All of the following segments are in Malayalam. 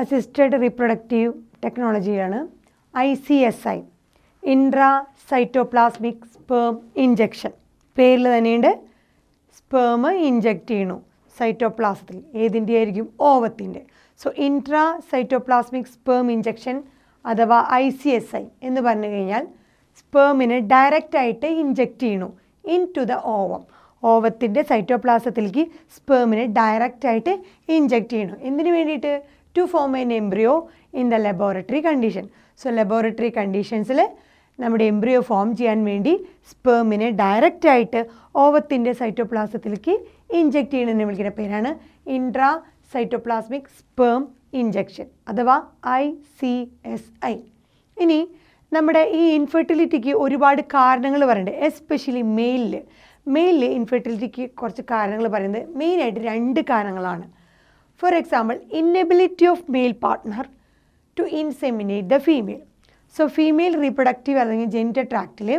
അസിസ്റ്റഡ് റീപ്രൊഡക്റ്റീവ് ടെക്നോളജിയാണ് ICSI, intra cytoplasmic sperm injection. പേരിൽ തന്നെയുണ്ട്, സ്പേം ഇഞ്ചക്റ്റ് ചെയ്യണു സൈറ്റോപ്ലാസത്തിൽ. ഏതിൻ്റെ ആയിരിക്കും? ഓവത്തിൻ്റെ. So intra cytoplasmic sperm injection അഥവാ ICSI എന്ന് പറഞ്ഞു കഴിഞ്ഞാൽ സ്പേമിനെ ഡയറക്റ്റായിട്ട് ഇഞ്ചക്റ്റ് ചെയ്യണു ഇൻ ടു ദ ഓവം. ഓവത്തിൻ്റെ സൈറ്റോപ്ലാസത്തിലേക്ക് സ്പേമിനെ ഡയറക്റ്റായിട്ട് ഇഞ്ചക്റ്റ് ചെയ്യണം. എന്തിനു വേണ്ടിയിട്ട്? To form an embryo in the laboratory condition. So laboratory കണ്ടീഷൻസിൽ നമ്മുടെ എംബ്രിയോ ഫോം ചെയ്യാൻ വേണ്ടി സ്പേമിനെ ഡയറക്റ്റായിട്ട് ഓവത്തിൻ്റെ സൈറ്റോപ്ലാസത്തിലേക്ക് ഇഞ്ചക്റ്റ് ചെയ്യുന്നതിനെ വിളിക്കുന്ന പേരാണ് ഇൻട്രാ സൈറ്റോപ്ലാസ്മിക് സ്പേം ഇഞ്ചക്ഷൻ അഥവാ ICSI. ഇനി നമ്മുടെ ഈ ഇൻഫെർട്ടിലിറ്റിക്ക് ഒരുപാട് കാരണങ്ങൾ പറയുന്നുണ്ട്, എസ്പെഷ്യലി മെയിലിൽ ഇൻഫെർട്ടിലിറ്റിക്ക് കുറച്ച് കാരണങ്ങൾ പറയുന്നത് മെയിനായിട്ട് 2 കാരണങ്ങളാണ്. For example, inability of male partner to inseminate the female. So female reproductive അല്ലെങ്കിൽ ജെനിറ്റൽ ട്രാക്റ്റിൽ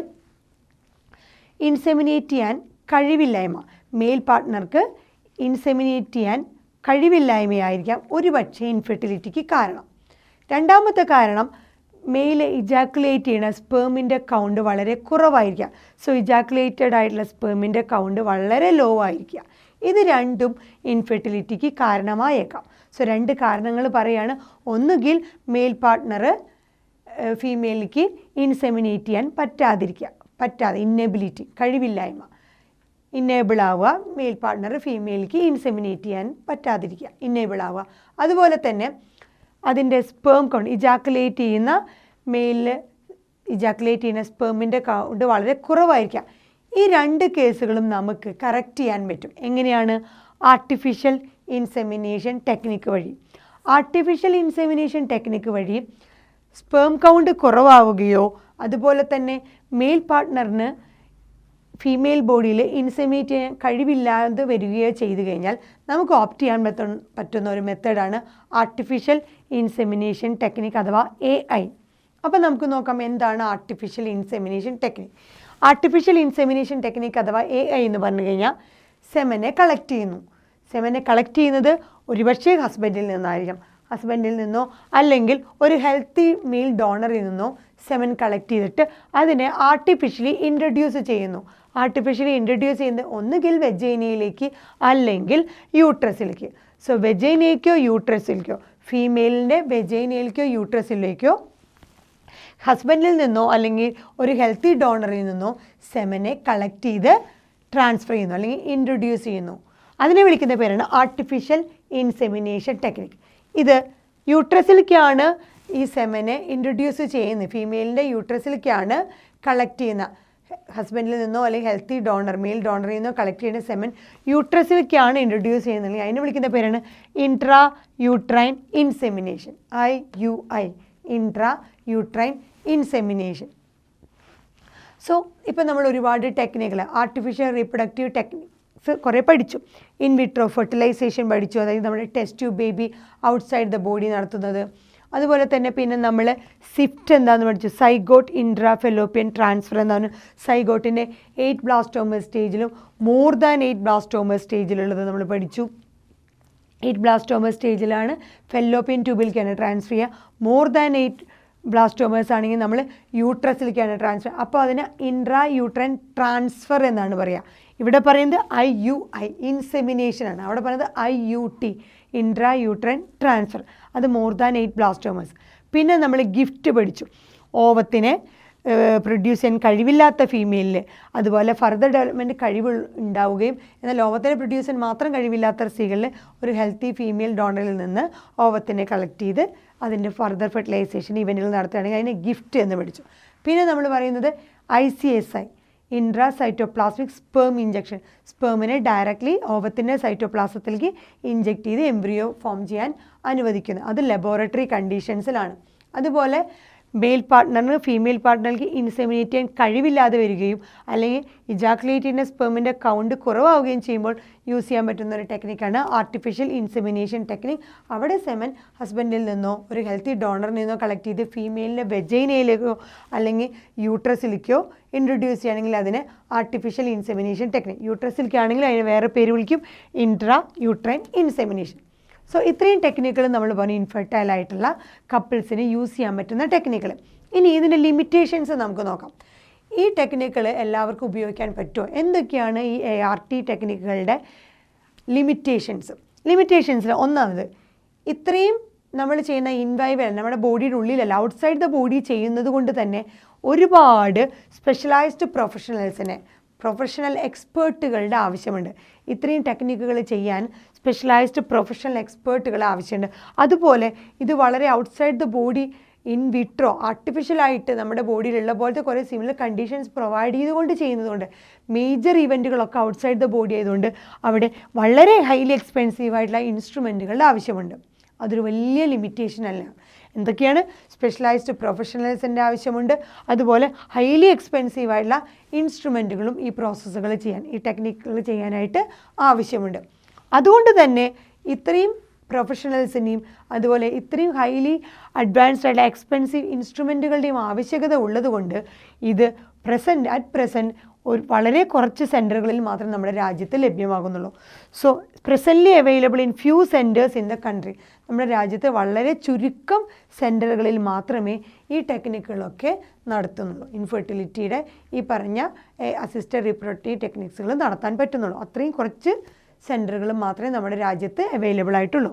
ഇൻസെമിനേറ്റ് ചെയ്യാൻ കഴിവില്ലായ്മ, മെയിൽ പാർട്ട്ണർക്ക് ഇൻസെമിനേറ്റ് ചെയ്യാൻ കഴിവില്ലായ്മയായിരിക്കാം ഒരുപക്ഷെ ഇൻഫെർട്ടിലിറ്റിക്ക് കാരണം. രണ്ടാമത്തെ കാരണം, മെയിൽ ഇജാക്കുലേറ്റ് ചെയ്യുന്ന സ്പേമിൻ്റെ കൗണ്ട് വളരെ കുറവായിരിക്കുക. സോ ഇജാക്കുലേറ്റഡ് ആയിട്ടുള്ള സ്പേമിൻ്റെ കൗണ്ട് വളരെ ലോ ആയിരിക്കുക. ഇത് രണ്ടും ഇൻഫെർട്ടിലിറ്റിക്ക് കാരണമായേക്കാം. സോ 2 കാരണങ്ങൾ പറയുകയാണ്. ഒന്നുകിൽ മെയിൽ പാർട്ട്ണർ ഫീമെയിലേക്ക് ഇൻസെമിനേറ്റ് ചെയ്യാൻ പറ്റാതെ ഇന്നബിലിറ്റി, കഴിവില്ലായ്മ, ഇന്നേബിൾ ആവുക, മെയിൽ പാർട്ട്ണർ ഫീമെയിലേക്ക് ഇൻസെമിനേറ്റ് ചെയ്യാൻ പറ്റാതിരിക്കുക, ഇന്നേബിൾ ആവുക. അതുപോലെ തന്നെ അതിൻ്റെ സ്പേം കൗണ്ട്, ഇജാക്കുലേറ്റ് ചെയ്യുന്ന മെയിലിൽ ഇജാക്കുലേറ്റ് ചെയ്യുന്ന സ്പേമിൻ്റെ കൗണ്ട് വളരെ കുറവായിരിക്കാം. ഈ 2 കേസുകളും നമുക്ക് കറക്റ്റ് ചെയ്യാൻ പറ്റും. എങ്ങനെയാണ്? ആർട്ടിഫിഷ്യൽ ഇൻസെമിനേഷൻ ടെക്നിക്ക് വഴി. ആർട്ടിഫിഷ്യൽ ഇൻസെമിനേഷൻ ടെക്നിക്ക് വഴി സ്പേം കൗണ്ട് കുറവാവുകയോ അതുപോലെ തന്നെ മെയിൽ പാർട്ട്ണറിന് ഫീമെയിൽ ബോഡിയിൽ ഇൻസെമിനേറ്റ് ചെയ്യാൻ കഴിവില്ലാതെ വരികയോ ചെയ്തു കഴിഞ്ഞാൽ നമുക്ക് ഓപ്റ്റ് ചെയ്യാൻ പറ്റുന്ന ഒരു മെത്തേഡാണ് ആർട്ടിഫിഷ്യൽ ഇൻസെമിനേഷൻ ടെക്നിക്ക് അഥവാ AI. അപ്പോൾ നമുക്ക് നോക്കാം എന്താണ് artificial insemination technique. Artificial insemination technique അഥവാ AI എന്ന് പറഞ്ഞു കഴിഞ്ഞാൽ സെമനെ കളക്ട് ചെയ്യുന്നു. സെമനെ കളക്ട് ചെയ്യുന്നത് ഒരുപക്ഷേ ഹസ്ബൻഡിൽ നിന്നായിരിക്കാം. ഹസ്ബൻഡിൽ നിന്നോ അല്ലെങ്കിൽ ഒരു ഹെൽത്തി മെയിൽ ഡോണറിൽ നിന്നോ സെമൻ കളക്ട് ചെയ്തിട്ട് അതിനെ ആർട്ടിഫിഷ്യലി ഇൻട്രൊഡ്യൂസ് ചെയ്യുന്നു. ആർട്ടിഫിഷ്യലി ഇൻട്രൊഡ്യൂസ് ചെയ്യുന്നത് ഒന്നുകിൽ വെജൈനയിലേക്ക് അല്ലെങ്കിൽ യൂട്രസിലേക്ക്. സോ വെജൈനയിലേക്കോ യൂട്രസിലേക്കോ, ഫീമെയിലിൻ്റെ വെജൈനയിലേക്കോ യൂട്രസിലേക്കോ ഹസ്ബൻഡിൽ നിന്നോ അല്ലെങ്കിൽ ഒരു ഹെൽത്തി ഡോണറിൽ നിന്നോ സെമനെ കളക്ട് ചെയ്ത് ട്രാൻസ്ഫർ ചെയ്യുന്നു അല്ലെങ്കിൽ ഇൻട്രൊഡ്യൂസ് ചെയ്യുന്നു. അതിനെ വിളിക്കുന്ന പേരാണ് ആർട്ടിഫിഷ്യൽ ഇൻസെമിനേഷൻ ടെക്നിക്ക്. ഇത് യൂട്രസിലേക്കാണ് ഈ സെമനെ ഇൻട്രൊഡ്യൂസ് ചെയ്യുന്നത്. ഫീമെയിലിൻ്റെ യൂട്രസിലേക്കാണ് കളക്ട് ചെയ്യുന്ന, ഹസ്ബൻഡിൽ നിന്നോ അല്ലെങ്കിൽ ഹെൽത്തി ഡോണർ മെയിൽ ഡോണറിൽ നിന്നോ കളക്ട് ചെയ്യുന്ന സെമൻ യൂട്രസിലേക്കാണ് ഇൻട്രൊഡ്യൂസ് ചെയ്യുന്നത്. അതിനെ വിളിക്കുന്ന പേരാണ് intra uterine insemination, IUI, intra uterine insemination. So ഇപ്പോൾ നമ്മൾ ഒരുപാട് ടെക്നിക്കുകൾ, ആർട്ടിഫിഷ്യൽ റീപ്രൊഡക്റ്റീവ് ടെക്നിക്സ് കുറേ പഠിച്ചു. ഇൻ വിട്രോ ഫെർട്ടിലൈസേഷൻ പഠിച്ചു, അതായത് നമ്മുടെ test tube baby outside the body നടത്തുന്നത്. അതുപോലെ തന്നെ പിന്നെ നമ്മൾ സിഫ്റ്റ് എന്താണെന്ന് പഠിച്ചു, സൈഗോട്ട് ഇൻട്രാ ഫെലോപ്പിയൻ ട്രാൻസ്ഫർ എന്നാണ്. സൈഗോട്ടിൻ്റെ 8 ബ്ലാസ്റ്റോമർ സ്റ്റേജിലും മോർ ദാൻ 8 ബ്ലാസ്റ്റോമർ സ്റ്റേജിലുള്ളത് നമ്മൾ പഠിച്ചു. 8 ബ്ലാസ്റ്റോമർ സ്റ്റേജിലാണ് ഫെലോപ്പിയൻ ട്യൂബിലേക്കാണ് ട്രാൻസ്ഫർ ചെയ്യുക. മോർ ദാൻ 8 ബ്ലാസ്റ്റോമേഴ്സ് ആണെങ്കിൽ നമ്മൾ യൂട്രസിലേക്കാണ് ട്രാൻസ്ഫർ. അപ്പോൾ അതിന് ഇൻട്രാ യൂട്രൈൻ ട്രാൻസ്ഫർ എന്നാണ് പറയുക. ഇവിടെ പറയുന്നത് IUI ഇൻസെമിനേഷൻ ആണ്. അവിടെ പറയുന്നത് IUT ഇൻട്രാ യൂട്രൈൻ ട്രാൻസ്ഫർ. അത് മോർ ദാൻ 8 ബ്ലാസ്റ്റോമേഴ്സ്. പിന്നെ നമ്മൾ ഗിഫ്റ്റ് പഠിച്ചു. ഓവത്തിനെ പ്രൊഡ്യൂസ് ചെയ്യാൻ കഴിവില്ലാത്ത ഫീമെയിലിൽ അതുപോലെ ഫർദർ ഡെവലപ്മെൻറ്റ് കഴിവ് ഉണ്ടാവുകയും എന്നാൽ ഓവത്തിനെ പ്രൊഡ്യൂസ് ചെയ്യാൻ മാത്രം കഴിവില്ലാത്ത സ്ത്രീകളിൽ ഒരു ഹെൽത്തി ഫീമെയിൽ ഡോണറിൽ നിന്ന് ഓവത്തിനെ കളക്ട് ചെയ്ത് അതിൻ്റെ ഫർദർ ഫെർട്ടിലൈസേഷൻ ഇവൻറ്റുകൾ നടത്തുകയാണെങ്കിൽ അതിനെ ഗിഫ്റ്റ് എന്ന് പഠിച്ചു. പിന്നെ നമ്മൾ പറയുന്നത് ICSI intra cytoplasmic sperm injection. സ്പേമിനെ ഡയറക്റ്റ്ലി ഓവത്തിൻ്റെ സൈറ്റോപ്ലാസത്തിലേക്ക് ഇഞ്ചക്റ്റ് ചെയ്ത് എംബ്രിയോ ഫോം ചെയ്യാൻ അനുവദിക്കുന്നത്. അത് ലബോറട്ടറി കണ്ടീഷൻസിലാണ്. അതുപോലെ മെയിൽ പാർട്ട്ണറിന് ഫീമെയിൽ പാർട്ട്ണർക്ക് ഇൻസെമിനേറ്റ് ചെയ്യാൻ കഴിവില്ലാതെ വരികയും അല്ലെങ്കിൽ ഇജാക്കുലേറ്റ് ചെയ്യുന്ന സ്പെർമിൻ്റെ കൗണ്ട് കുറവാവുകയും ചെയ്യുമ്പോൾ യൂസ് ചെയ്യാൻ പറ്റുന്ന ഒരു ടെക്നിക്കാണ് ആർട്ടിഫിഷ്യൽ ഇൻസെമിനേഷൻ ടെക്നിക്. അവിടെ സെമൻ ഹസ്ബൻഡിൽ നിന്നോ ഒരു ഹെൽത്തി ഡോണറിൽ നിന്നോ കളക്ട് ചെയ്ത് ഫീമെയിലിൻ്റെ വെജൈനയിലേക്കോ അല്ലെങ്കിൽ യൂട്രസിലേക്കോ ഇൻട്രൊഡ്യൂസ് ചെയ്യുകയാണെങ്കിൽ അതിനെ ആർട്ടിഫിഷ്യൽ ഇൻസെമിനേഷൻ ടെക്നിക്. യൂട്രസിലേക്കാണെങ്കിൽ അതിന് വേറെ പേര് വിളിക്കും, ഇൻട്രാ യൂട്രൈൻ ഇൻസെമിനേഷൻ. സോ ഇത്രയും ടെക്നിക്കുകൾ നമ്മൾ പറഞ്ഞു ഇൻഫെർട്ടൈൽ ആയിട്ടുള്ള കപ്പിൾസിന് യൂസ് ചെയ്യാൻ പറ്റുന്ന ടെക്നിക്കുകൾ. ഇനി ഇതിൻ്റെ ലിമിറ്റേഷൻസ് നമുക്ക് നോക്കാം. ഈ ടെക്നിക്കുകൾ എല്ലാവർക്കും ഉപയോഗിക്കാൻ പറ്റുമോ? എന്തൊക്കെയാണ് ഈ ART ടെക്നിക്കുകളുടെ ലിമിറ്റേഷൻസിൽ ഒന്നാമത്, ഇത്രയും നമ്മൾ ചെയ്യുന്ന ഇൻവൈവൽ നമ്മുടെ ബോഡിയുടെ ഉള്ളിലല്ല, ഔട്ട്സൈഡ് ദ ബോഡി ചെയ്യുന്നത് കൊണ്ട് തന്നെ ഒരുപാട് സ്പെഷ്യലൈസ്ഡ് പ്രൊഫഷണൽ എക്സ്പേർട്ടുകളുടെ ആവശ്യമുണ്ട്. ഇത്രയും ടെക്നിക്കുകൾ ചെയ്യാൻ സ്പെഷ്യലൈസ്ഡ് പ്രൊഫഷണൽ എക്സ്പേർട്ടുകൾ ആവശ്യമുണ്ട്. അതുപോലെ ഇത് വളരെ outside the body in vitro ആർട്ടിഫിഷ്യലായിട്ട് നമ്മുടെ ബോഡിയിലുള്ള പോലത്തെ കുറേ സിമിലർ കണ്ടീഷൻസ് പ്രൊവൈഡ് ചെയ്തുകൊണ്ട് ചെയ്യുന്നതുകൊണ്ട് മേജർ ഇവൻറ്റുകളൊക്കെ ഔട്ട്സൈഡ് ദ ബോഡി ആയതുകൊണ്ട് അവിടെ വളരെ ഹൈലി എക്സ്പെൻസീവായിട്ടുള്ള ഇൻസ്ട്രുമെൻറ്റുകളുടെ ആവശ്യമുണ്ട്. അതൊരു വലിയ ലിമിറ്റേഷൻ അല്ല. എന്തൊക്കെയാണ്? സ്പെഷ്യലൈസ്ഡ് പ്രൊഫഷണൽസിൻ്റെ ആവശ്യമുണ്ട്, അതുപോലെ ഹൈലി എക്സ്പെൻസീവായിട്ടുള്ള ഇൻസ്ട്രുമെൻറ്റുകളും ഈ പ്രോസസ്സുകൾ ചെയ്യാൻ, ഈ ടെക്നിക്കുകൾ ചെയ്യാനായിട്ട് ആവശ്യമുണ്ട്. അതുകൊണ്ട് തന്നെ ഇത്രയും പ്രൊഫഷണൽസിൻ്റെയും അതുപോലെ ഇത്രയും ഹൈലി അഡ്വാൻസ്ഡ് ആയിട്ടുള്ള എക്സ്പെൻസീവ് ഇൻസ്ട്രുമെൻറ്റുകളുടെയും ആവശ്യകത ഉള്ളതുകൊണ്ട് ഇത് അറ്റ് പ്രസൻറ്റ് ഒരു വളരെ കുറച്ച് സെൻറ്ററുകളിൽ മാത്രമേ നമ്മുടെ രാജ്യത്ത് ലഭ്യമാകുന്നുള്ളൂ. So presently available in few centres in the country. നമ്മുടെ രാജ്യത്ത് വളരെ ചുരുക്കം സെൻറ്ററുകളിൽ മാത്രമേ ഈ ടെക്നിക്കുകളൊക്കെ നടത്തുന്നുള്ളൂ. ഇൻഫെർട്ടിലിറ്റിയുടെ ഈ പറഞ്ഞ അസിസ്റ്റഡ് റീപ്രൊഡക്റ്റീവ് ടെക്നിക്സുകൾ നടത്താൻ പറ്റുന്നുള്ളൂ. അത്രയും കുറച്ച് സെൻറ്ററുകൾ മാത്രമേ നമ്മുടെ രാജ്യത്ത് അവൈലബിൾ ആയിട്ടുള്ളൂ.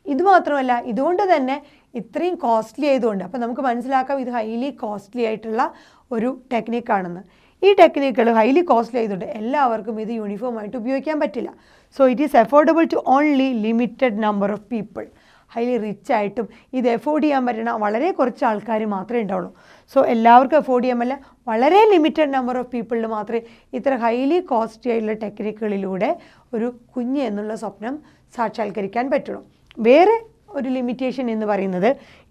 ഇതുമാത്രമല്ല, ഇതുകൊണ്ട് തന്നെ ഇത്രയും കോസ്റ്റ്ലി ആയതുകൊണ്ട്, അപ്പോൾ നമുക്ക് മനസ്സിലാക്കാം ഇത് ഹൈലി കോസ്റ്റ്ലി ആയിട്ടുള്ള ഒരു ടെക്നിക്കാണെന്ന്. ഈ ടെക്നിക്കുകൾ ഹൈലി കോസ്റ്റ്ലി ആയതുകൊണ്ട് എല്ലാവർക്കും ഇത് യൂണിഫോം ആയിട്ട് ഉപയോഗിക്കാൻ പറ്റില്ല. So it is affordable to only limited number of people. Highly rich ആയിട്ടും ഇത് എഫോർഡ് ചെയ്യാൻ പറ്റുന്ന വളരെ കുറച്ച് ആൾക്കാർ മാത്രമേ ഉണ്ടാവുള്ളൂ. സോ എല്ലാവർക്കും എഫോർഡ് ചെയ്യാൻ പറ്റില്ല, വളരെ ലിമിറ്റഡ് നമ്പർ ഓഫ് പീപ്പിളിൽ മാത്രമേ ഇത്ര ഹൈലി കോസ്റ്റ്ലി ആയിട്ടുള്ള ടെക്നിക്കുകളിലൂടെ ഒരു കുഞ്ഞ് എന്നുള്ള സ്വപ്നം സാക്ഷാത്കരിക്കാൻ പറ്റുള്ളൂ. വേറെ ഒരു ലിമിറ്റേഷൻ എന്ന് പറയുന്നത്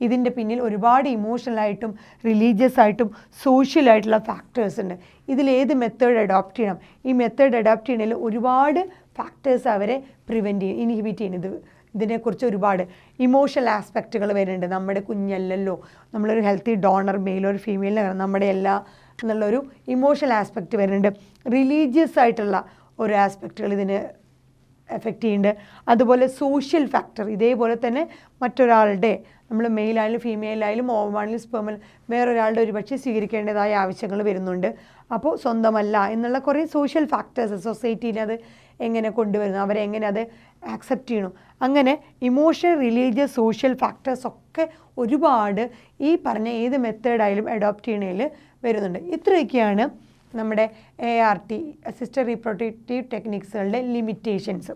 ഇതിൻ്റെ പിന്നിൽ ഒരുപാട് ഇമോഷണലായിട്ടും റിലീജിയസ് ആയിട്ടും സോഷ്യലായിട്ടുള്ള ഫാക്ടേഴ്സ് ഉണ്ട്. ഇതിലേത് മെത്തേഡ് അഡോപ്റ്റ് ചെയ്യണം, ഈ മെത്തേഡ് അഡോപ്റ്റ് ചെയ്യണതിൽ ഒരുപാട് ഫാക്ടേഴ്സ് അവരെ ഇൻഹിബിറ്റ് ചെയ്യുന്നത്. ഇതിനെക്കുറിച്ച് ഒരുപാട് ഇമോഷണൽ ആസ്പെക്റ്റുകൾ വരുന്നുണ്ട്. നമ്മുടെ കുഞ്ഞല്ലല്ലോ, നമ്മളൊരു ഹെൽത്തി ഡോണർ മെയിലോ ഒരു ഫീമെയിലിന് നമ്മുടെ എല്ലാ എന്നുള്ളൊരു ഇമോഷണൽ ആസ്പെക്റ്റ് വരുന്നുണ്ട്. റിലീജിയസ് ആയിട്ടുള്ള ഒരു ആസ്പെക്റ്റുകൾ ഇതിന് എഫക്റ്റ് ചെയ്യുന്നുണ്ട്. അതുപോലെ സോഷ്യൽ ഫാക്ടർ, ഇതേപോലെ തന്നെ മറ്റൊരാളുടെ, നമ്മൾ മെയിലായാലും ഫീമെയിലായാലും ഓവാണെങ്കിലും സ്പെർമൽ വേറൊരാളുടെ ഒരുപക്ഷെ സ്വീകരിക്കേണ്ടതായ ആവശ്യങ്ങൾ വരുന്നുണ്ട്. അപ്പോൾ സ്വന്തമല്ല എന്നുള്ള കുറേ സോഷ്യൽ ഫാക്ടേഴ്സ് സൊസൈറ്റിയിൽ അത് എങ്ങനെ കൊണ്ടുവരുന്നു, അവരെങ്ങനെ അത് ആക്സെപ്റ്റ് ചെയ്യണം, അങ്ങനെ ഇമോഷണൽ റിലീജിയസ് സോഷ്യൽ ഫാക്ടേഴ്സ് ഒക്കെ ഒരുപാട് ഈ പറഞ്ഞ ഏത് മെത്തേഡായാലും അഡോപ്റ്റ് ചെയ്യണതിൽ വരുന്നുണ്ട്. ഇത്രയൊക്കെയാണ് നമ്മുടെ ART അസിസ്റ്റഡ് റീപ്രൊഡക്റ്റീവ് ടെക്നിക്സുകളുടെ ലിമിറ്റേഷൻസ്.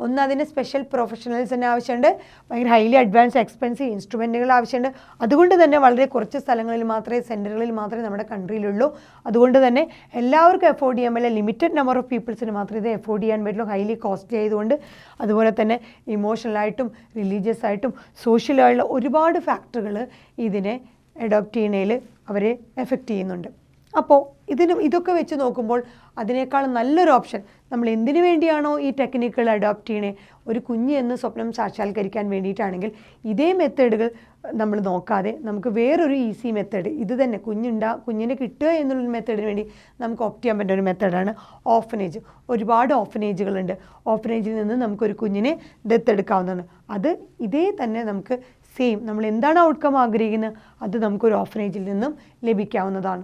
ഒന്ന്, അതിന് സ്പെഷ്യൽ പ്രൊഫഷണൽസിന് ആവശ്യമുണ്ട്, ഭയങ്കര ഹൈലി അഡ്വാൻസ് എക്സ്പെൻസീവ് ഇൻസ്ട്രുമെൻറ്റുകൾ ആവശ്യമുണ്ട്. അതുകൊണ്ട് തന്നെ വളരെ കുറച്ച് സ്ഥലങ്ങളിൽ മാത്രമേ, സെൻറ്ററുകളിൽ മാത്രമേ നമ്മുടെ കൺട്രിയിലുള്ളൂ. അതുകൊണ്ട് തന്നെ എല്ലാവർക്കും എഫോർഡ് ചെയ്യാൻ പറ്റില്ല, ലിമിറ്റഡ് നമ്പർ ഓഫ് പീപ്പിൾസിന് മാത്രമേ ഇത് എഫോർഡ് ചെയ്യാൻ പറ്റുള്ളൂ, ഹൈലി കോസ്റ്റ്ലി ആയതുകൊണ്ട്. അതുപോലെ തന്നെ ഇമോഷണലായിട്ടും റിലീജിയസ് ആയിട്ടും സോഷ്യലായുള്ള ഒരുപാട് ഫാക്ടറുകൾ ഇതിനെ അഡോപ്റ്റ് ചെയ്യുന്നതിൽ അവരെ എഫക്റ്റ് ചെയ്യുന്നുണ്ട്. അപ്പോൾ ഇതൊക്കെ വെച്ച് നോക്കുമ്പോൾ അതിനേക്കാൾ നല്ലൊരു ഓപ്ഷൻ, നമ്മൾ എന്തിനു വേണ്ടിയാണോ ഈ ടെക്നിക്കുകൾ അഡോപ്റ്റ് ചെയ്യണേ, ഒരു കുഞ്ഞ് എന്ന സ്വപ്നം സാക്ഷാത്കരിക്കാൻ വേണ്ടിയിട്ടാണെങ്കിൽ ഇതേ മെത്തേഡുകൾ നമ്മൾ നോക്കാതെ നമുക്ക് വേറൊരു ഈസി മെത്തേഡ്, ഇത് തന്നെ കുഞ്ഞിനെ കിട്ടുക എന്നുള്ളൊരു മെത്തേഡിന് വേണ്ടി നമുക്ക് ഓപ്റ്റ് ചെയ്യാൻ പറ്റുന്ന ഒരു മെത്തേഡാണ് ഓർഫനേജ്. ഒരുപാട് ഓർഫനേജുകളുണ്ട്. ഓർഫനേജിൽ നിന്ന് നമുക്കൊരു കുഞ്ഞിനെ ദത്തെടുക്കാവുന്നതാണ്. അത് ഇതേ തന്നെ നമുക്ക് സെയിം, നമ്മൾ എന്താണ് ഔട്ട്കം ആഗ്രഹിക്കുന്നത് അത് നമുക്കൊരു ഓർഫനേജിൽ നിന്നും ലഭിക്കാവുന്നതാണ്.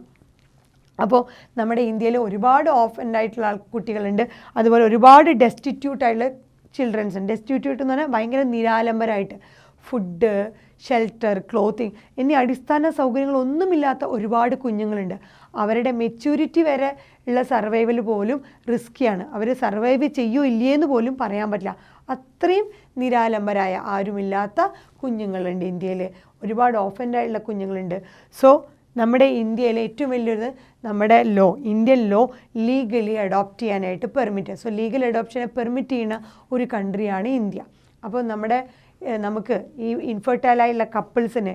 അപ്പോൾ നമ്മുടെ ഇന്ത്യയിൽ ഒരുപാട് ഓർഫൻഡായിട്ടുള്ള കുട്ടികളുണ്ട്, അതുപോലെ ഒരുപാട് ഡെസ്റ്റിറ്റ്യൂട്ടായിട്ടുള്ള ചിൽഡ്രൻസ് ഉണ്ട്. ഡെസ്റ്റിറ്റ്യൂട്ട് എന്ന് പറഞ്ഞാൽ ഭയങ്കര നിരാലംബരായിട്ട് ഫുഡ്, ഷെൽട്ടർ, ക്ലോത്തിങ് എന്നീ അടിസ്ഥാന സൗകര്യങ്ങളൊന്നുമില്ലാത്ത ഒരുപാട് കുഞ്ഞുങ്ങളുണ്ട്. അവരുടെ മെച്യൂരിറ്റി വരെ ഉള്ള സർവൈവൽ പോലും റിസ്ക്കിയാണ്. അവർ സർവൈവ് ചെയ്യോ ഇല്ലയെന്ന് പോലും പറയാൻ പറ്റില്ല. അത്രയും നിരാലംബരായ ആരുമില്ലാത്ത കുഞ്ഞുങ്ങളുണ്ട് ഇന്ത്യയിൽ. ഒരുപാട് ഓർഫൻഡായിട്ടുള്ള കുഞ്ഞുങ്ങളുണ്ട്. സോ നമ്മുടെ ഇന്ത്യയിലെ ഏറ്റവും വലിയൊരു നമ്മുടെ ഇന്ത്യൻ ലോ ലീഗലി അഡോപ്റ്റ് ചെയ്യാനായിട്ട് പെർമിറ്റ്. സോ ലീഗൽ അഡോപ്ഷനെ പെർമിറ്റ് ചെയ്യുന്ന ഒരു കൺട്രിയാണ് ഇന്ത്യ. അപ്പോൾ നമുക്ക് ഈ ഇൻഫെർട്ടൈലായുള്ള കപ്പിൾസിന്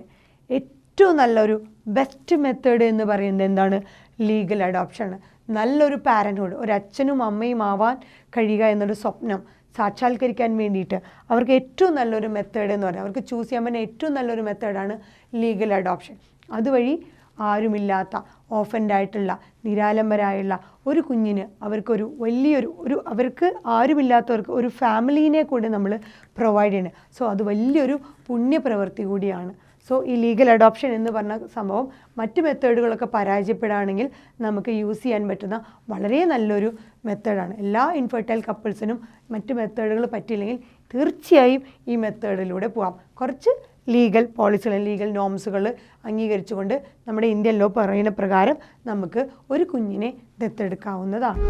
ഏറ്റവും നല്ലൊരു ബെസ്റ്റ് മെത്തേഡ് എന്ന് പറയുന്നത് എന്താണ്? ലീഗൽ അഡോപ്ഷനാണ്. നല്ലൊരു പാരൻറ്ഹുഡ്, ഒരു അച്ഛനും അമ്മയും ആവാൻ കഴിയുക എന്നൊരു സ്വപ്നം സാക്ഷാത്കരിക്കാൻ വേണ്ടിയിട്ട് അവർക്ക് ഏറ്റവും നല്ലൊരു മെത്തേഡ് എന്ന് പറയുന്നത്, അവർക്ക് ചൂസ് ചെയ്യാൻ പറ്റുന്ന ഏറ്റവും നല്ലൊരു മെത്തേഡാണ് ലീഗൽ അഡോപ്ഷൻ. അതുവഴി ആരുമില്ലാത്ത ഓഫൻഡായിട്ടുള്ള നിരാലംബരായുള്ള ഒരു കുഞ്ഞിന് അവർക്കൊരു വലിയൊരു അവർക്ക് ആരുമില്ലാത്തവർക്ക് ഒരു ഫാമിലീനെ കൂടി നമ്മൾ പ്രൊവൈഡ് ചെയ്യണം. സോ അത് വലിയൊരു പുണ്യപ്രവൃത്തി കൂടിയാണ്. സോ ഈ ലീഗൽ അഡോപ്ഷൻ എന്ന് പറഞ്ഞ സംഭവം മറ്റ് മെത്തേഡുകളൊക്കെ പരാജയപ്പെടുകയാണെങ്കിൽ നമുക്ക് യൂസ് ചെയ്യാൻ പറ്റുന്ന വളരെ നല്ലൊരു മെത്തേഡാണ്. എല്ലാ ഇൻഫെർട്ടൈൽ കപ്പിൾസിനും മറ്റ് മെത്തേഡുകൾ പറ്റിയില്ലെങ്കിൽ തീർച്ചയായും ഈ മെത്തേഡിലൂടെ പോകാം. കുറച്ച് ലീഗൽ പോളിസികൾ, ലീഗൽ നോംസുകൾ അംഗീകരിച്ചുകൊണ്ട് നമ്മുടെ ഇന്ത്യൻ ലോ പറയുന്ന പ്രകാരം നമുക്ക് ഒരു കുഞ്ഞിനെ ദത്തെടുക്കാവുന്നതാണ്.